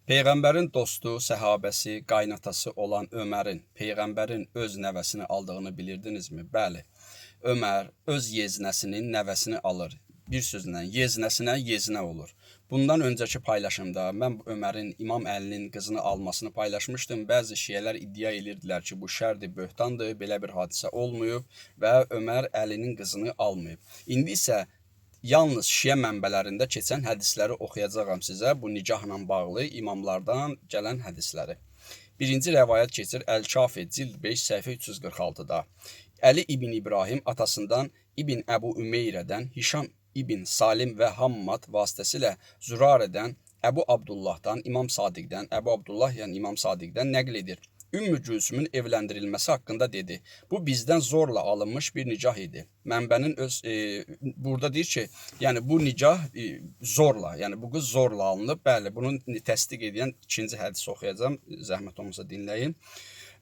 Peyğəmbərin dostu, səhabəsi, qaynatası olan Ömərin Peyğəmbərin öz nəvəsini aldığını bilirdinizmi? Bəli. Ömər öz yeznəsinin nəvəsini alır. Bir sözlə yeznəsinə yeznə olur. Bundan öncəki paylaşımda mən Ömərin İmam Əlinin qızını almasını paylaşmışdım. Bəzi şiyələr iddia edirdilər ki, bu şərdir, böhtandır, belə bir hadisə olmayıb və Ömər Əlinin qızını almayıb. İndi isə yalnız şiə mənbələrində keçən hədisləri oxuyacağam sizə, bu nikahla bağlı imamlardan gələn hədisləri. Birinci rəvayət keçir Əl-Kafi cild 5 səhifə 346-da. Əli ibn İbrahim atasından İbn Əbu Ümeyrədən, Hişam ibn Salim və Hammad vasitəsilə Zürarədən, Əbu Abdullahdan, İmam Sadiqdən, Əbu Abdullah yəni İmam Sadiqdən nəql edir. Ümmü Gülsümün evləndirilməsi haqqında dedi. Bu bizdən zorla alınmış bir nicah idi. Mənbənin burada deyir ki, yəni bu nicah zorla, yəni bu qız zorla alınıb. Bəli, bunu təsdiq edən ikinci hədisi oxuyacağam. Zəhmət olmasa dinləyin.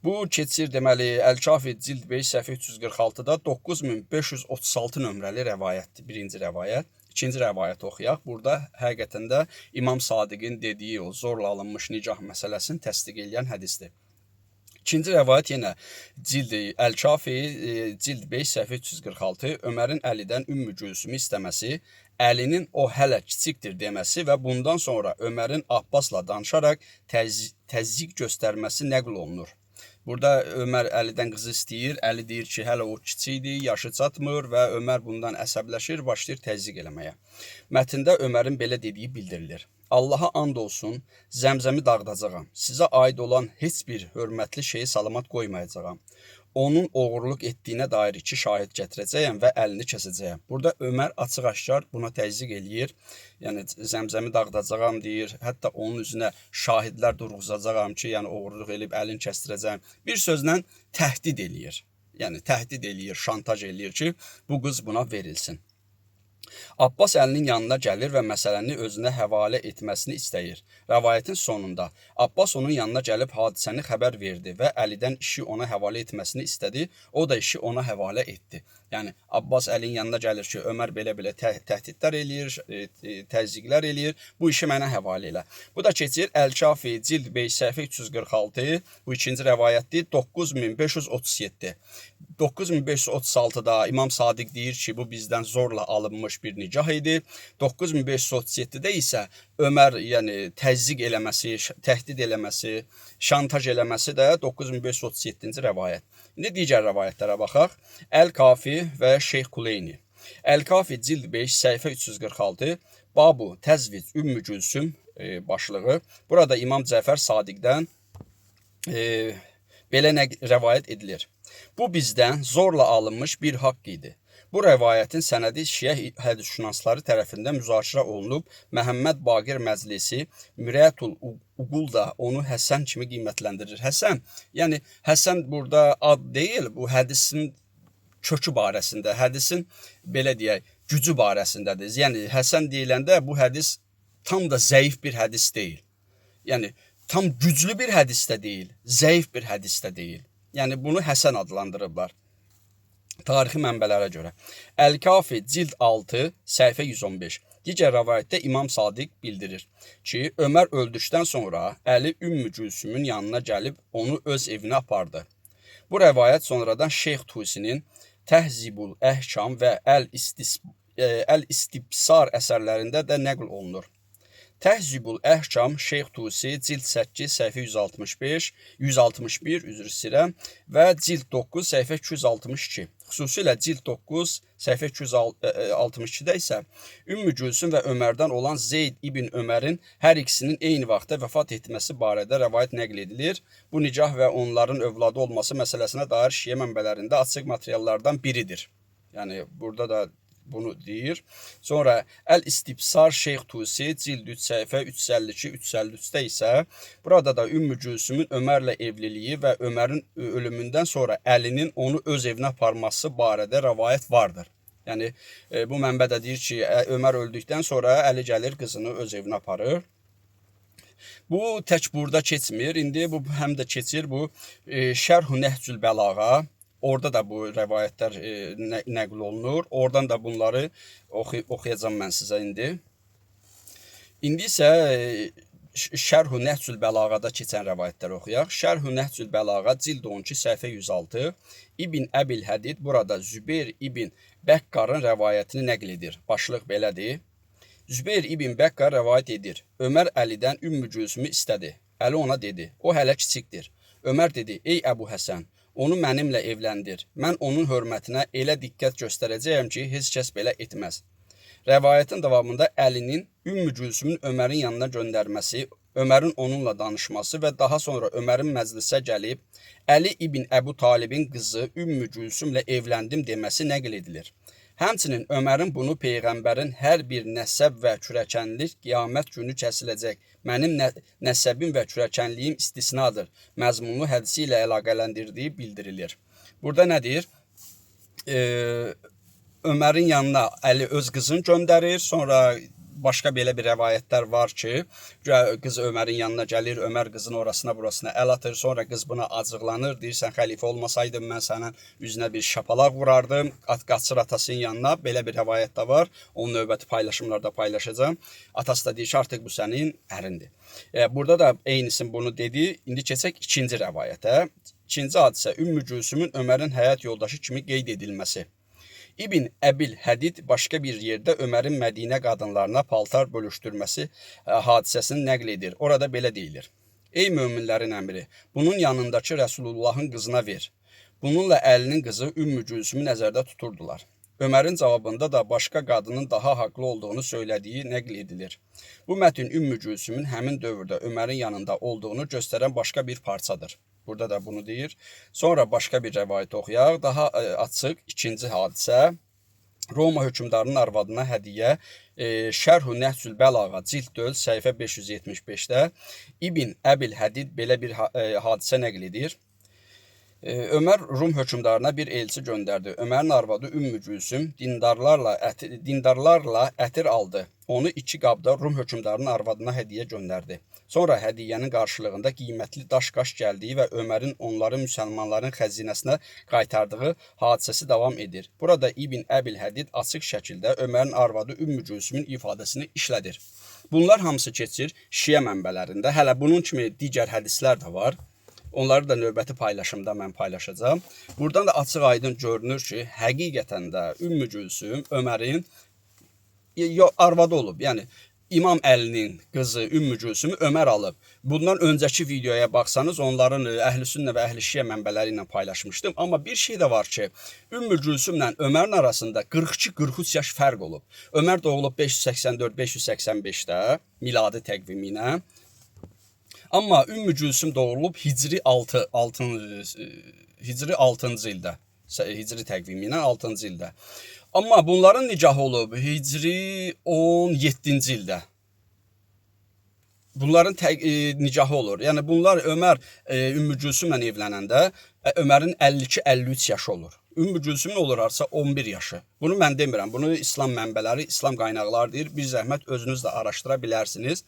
Bu keçir deməli Əl-Kafi cild 5 səhifə 346-da 9536 nömrəli rəvayətdir. Birinci rəvayət. İkinci rəvayət oxuyaq. Burada həqiqətən də İmam Sadiqin dediyi o zorla alınmış nicah məsələsini təsdiq edən hədisdir. İkinci rəvayət yenə cild Əl-Kafi cild 5 səhifə 346 Ömərin Əlidən Ümmü Gülsümü istəməsi, Əlinin o hələ kiçikdir deməsi və bundan sonra Ömərin Abbasla danışaraq təzyiq göstərməsi nəql olunur. Burada Ömər Əlidən qızı istəyir, Əli deyir ki, hələ o kiçikdir, yaşı çatmır və Ömər bundan əsəbləşir, başlayır təzyiq eləməyə. Mətndə Ömərin belə dediyi bildirilir. Allaha and olsun, Zəmzəmi dağıdacağam. Sizə aid olan heç bir hörmətli şeyi salamat qoymayacağam. Onun oğurluq etdiyinə dair 2 şahid gətirəcəyəm və əlini kəsəcəyəm. Burada Ömər açıq-aşkar buna təzyiq eləyir. Yəni Zəmzəmi dağıdacağam deyir. Hətta onun üzünə şahidlər durğuzacağam ki, yəni oğurluq elib əlini kəsdirəcəyim. Bir sözlə təhdid eləyir. Yəni təhdid eləyir, şantaj eləyir ki, bu qız buna verilsin. Abbas Əlinin yanına gəlir və məsələni özünə həvalə etməsini istəyir. Rəvayətin sonunda Abbas onun yanına gəlib hadisəni xəbər verdi və Əlidən işi ona həvalə etməsini istədi. O da işi ona həvalə etdi. Yəni Abbas Əlinin yanına gəlir ki, Ömər belə-belə təhdidlər eləyir, təzyiqlər eləyir. Bu işi mənə həvalə elə. Bu da keçir Əl-Kafi cild 5 səhifə 346. Bu ikinci rəvayətdir. 9537. 9536-da İmam Sadiq deyir ki, bu bizdən zorla alınmış bir nicah idi. 9537-də isə Ömər yəni təzyiq eləməsi, təhdid eləməsi, şantaj eləməsi də 9537-ci rəvayət. İndi digər rəvayətlərə baxaq. Əl-Kafi və Şeyx Kuleyni. Əl-Kafi cild 5 səhifə 346. Babu Təzvic Ümmü Gülsüm başlığı. Burada İmam Cəfər Sadiqdən belə rəvayət edilir. Bu bizdən zorla alınmış bir haqq idi. Bu rəvayətin sənədi şiə hədisşünasları tərəfindən müzakirə olunub. Məhəmməd Baqir Məclisi Mürətul Uqul da onu Həsən kimi qiymətləndirir. Həsən, yəni Həsən burada ad deyil, bu hədisin kökü barəsində, hədisin belə deyək, gücü barəsindədir. Yəni Həsən deyiləndə bu hədis tam da zəif bir hədis deyil. Yəni tam güclü bir hədis də deyil, zəif bir hədis də deyil. Yəni bunu Həsən adlandırıblar. Tarixi mənbələrə görə. Əl-Kafi cild 6 səhifə 115. Digər rəvayətdə İmam Sadiq bildirir ki, Ömər öldükdən sonra Əli Ümmü Gülsümün yanına gəlib onu öz evinə apardı. Bu rəvayət sonradan Şeyx Tusinin Təhzibul Əhkam və Əl-İstibsar əsərlərində də nəql olunur. Təhzibul Əhkam Şeyx Tusi cild 8 səhifə 165, 161 üzr istəyirəm və cild 9 səhifə 262. Xüsusilə cild 9 səhifə 262-də isə Ümmü Gülsüm və Ömərdən olan Zeyd ibn Ömərin hər ikisinin eyni vaxtda vəfat etməsi barədə rəvayət nəql edilir. Bu nicah və onların övladı olması məsələsinə dair şiə mənbələrində açıq materiallardan biridir. Yəni burada da bunu deyir. Sonra Əl-İstibsar Şeyx Tusi cild 3 səhifə 352-353-də isə burada da Ümmü Gülsümün Ömərlə evliliyi və Ömərin ölümündən sonra Əlinin onu öz evinə aparması barədə rəvayət vardır. Yəni bu mənbədə deyir ki, Ömər öldükdən sonra Əli gəlir qızını öz evinə aparır. Bu tək burada keçmir. İndi bu həm də keçir bu Şərh-ü Nəhcül Bəlağa. Orada da bu rəvayətlər nəql olunur. Oradan da bunları oxuyacağım mən sizə indi. İndi isə Şərh-ü Nəhcül Bəlağada keçən rəvayətləri oxuyaq. Şərh-ü Nəhcül Bəlağa cild 12 səhifə 106. İbn Əbil Hədid burada Zübeyr ibn Bəkkarın rəvayətini nəql edir. Başlıq belədir. Zübeyr ibn Bəkkar rəvayət edir. Ömər Əlidən Ümmü Gülsümü istədi. Əli ona dedi, o hələ kiçikdir. Ömər dedi, ey Əbu Həsən, onu mənimlə evləndir. Mən onun hörmətinə elə diqqət göstərəcəyəm ki, heç kəs belə etməz. Rəvayətin davamında Əlinin Ümmü Gülsümün Ömərin yanına göndərməsi, Ömərin onunla danışması və daha sonra Ömərin məclisə gəlib Əli ibn Əbu Talibin qızı Ümmü Gülsümlə evləndim deməsi nəql edilir. Həmçinin Ömərin bunu Peyğəmbərin hər bir nəsəb və kürəkənlik qiyamət günü kəsiləcək, mənim nəsəbim və kürəkənliyim istisnadır məzmunlu hədisi ilə əlaqələndirdiyi bildirilir. Burada nədir? Ömərin yanına Əli öz qızını göndərir, sonra başqa belə bir rəvayətlər var ki, qız Ömərin yanına gəlir, Ömər qızın orasına burasına əl atır, sonra qız buna acıqlanır, deyir, sən xəlifə olmasaydım, mən sənin üzünə bir şapalaq vurardım, qaçır atasının yanına, belə bir rəvayət də var, onun növbəti paylaşımlarda paylaşacağım. Atası da deyir ki, artıq bu sənin ərindir. Burada da eynisin bunu dedi, indi keçək ikinci rəvayətə. İkinci hadisə, Ümmü Gülsümün Ömərin həyat yoldaşı kimi qeyd edilməsi. İbn Əbil Hədid başqa bir yerdə Ömərin Mədinə qadınlarına paltar bölüşdürməsi hadisəsini nəql edir. Orada belə deyilir. Ey möminlərin əmri, bunun yanındakı Rəsulullahın qızına ver. Bununla Əlinin qızı Ümmü Gülsümü nəzərdə tuturdular. Ömərin cavabında da başqa qadının daha haqlı olduğunu söylədiyi nəql edilir. Bu mətn Ümmü Gülsümün həmin dövrdə Ömərin yanında olduğunu göstərən başqa bir parçadır. Burada da bunu deyir. Sonra başqa bir rəvayət oxuyaq. Daha açıq ikinci hadisə. Roma hökmdarının arvadına hədiyyə. Şərh-ü Nəhcül Bəlağa cild 4 səhifə 575-də İbn Əbil Hədid belə bir hadisə nəql edir. Ömər Rum hökmdarına bir elçi göndərdi. Ömərin arvadı Ümmü Gülsüm dindarlarla ətir aldı. Onu 2 qabda Rum hökmdarının arvadına hədiyyə göndərdi. Sonra hədiyyənin qarşılığında qiymətli daş-qaş gəldiyi və Ömərin onları müsəlmanların xəzinəsinə qaytardığı hadisəsi davam edir. Burada İbn Əbil Hədid açıq şəkildə Ömərin arvadı Ümmü Gülsümün ifadəsini işlədir. Bunlar hamısı keçir Şiə mənbələrində. Hələ bunun kimi digər hədislər də var. Onları da növbəti paylaşımda mən paylaşacağım. Buradan da açıq aydın görünür ki, həqiqətən də Ümmü Gülsüm Ömərin arvadı olub. Yəni İmam Əlinin qızı Ümmü Gülsümü Ömər alıb. Bundan öncəki videoya baxsanız onların Əhl-i Sünnə və Əhl-i Şiə mənbələri ilə paylaşmışdım. Amma bir şey də var ki, Ümmü Gülsümlə Ömərin arasında 42-43 yaş fərq olub. Ömər doğulub 584-585-də miladi təqvimi ilə. Amma Ümmü Gülsüm doğulub Hicri 6-cı ildə. Hicri təqvimi ilə 6-cı ildə. Amma bunların nikahı olub Hicri 17-ci ildə. Bunların nikahı olur. Yəni bunlar Ömər Ümmü Gülsümlə evlənəndə Ömərin 52-53 yaşı olur. Ümmü Gülsümün olurarsa 11 yaşı. Bunu mən demirəm. Bunu İslam mənbələri, İslam qaynaqları deyir. Bir zəhmət özünüz də araşdıra bilərsiniz.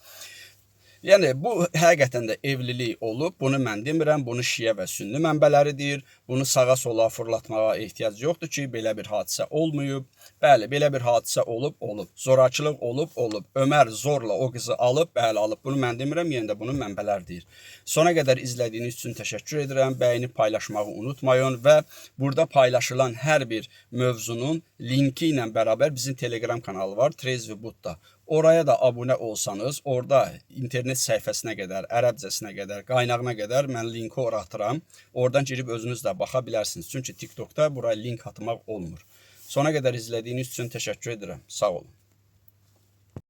Yəni bu həqiqətən də evlilik olub. Bunu mən demirəm. Bunu Şiə və Sünni mənbələri deyir. Bunu sağa sola fırlatmağa ehtiyac yoxdur ki, belə bir hadisə olmayıb. Bəli, belə bir hadisə olub. Zorakılıq olub. Ömər zorla o qızı alıb, bəli alıb. Bunu mən demirəm, yenə də bunu mənbələr deyir. Sona qədər izlədiyiniz üçün təşəkkür edirəm. Bəyinib paylaşmağı unutmayın və burada paylaşılan hər bir mövzunun linki ilə bərabər bizim Telegram kanalı var, Trezvi Budda. Oraya da abunə olsanız, orada internet səhifəsinə qədər, ərəbcəsinə qədər, qaynağına qədər mən linki ora atıram. Oradan girib özünüz də baxa bilərsiniz. Çünki TikTokda buraya link atmaq olmur. Sona qədər izlədiyiniz üçün təşəkkür edirəm. Sağ olun.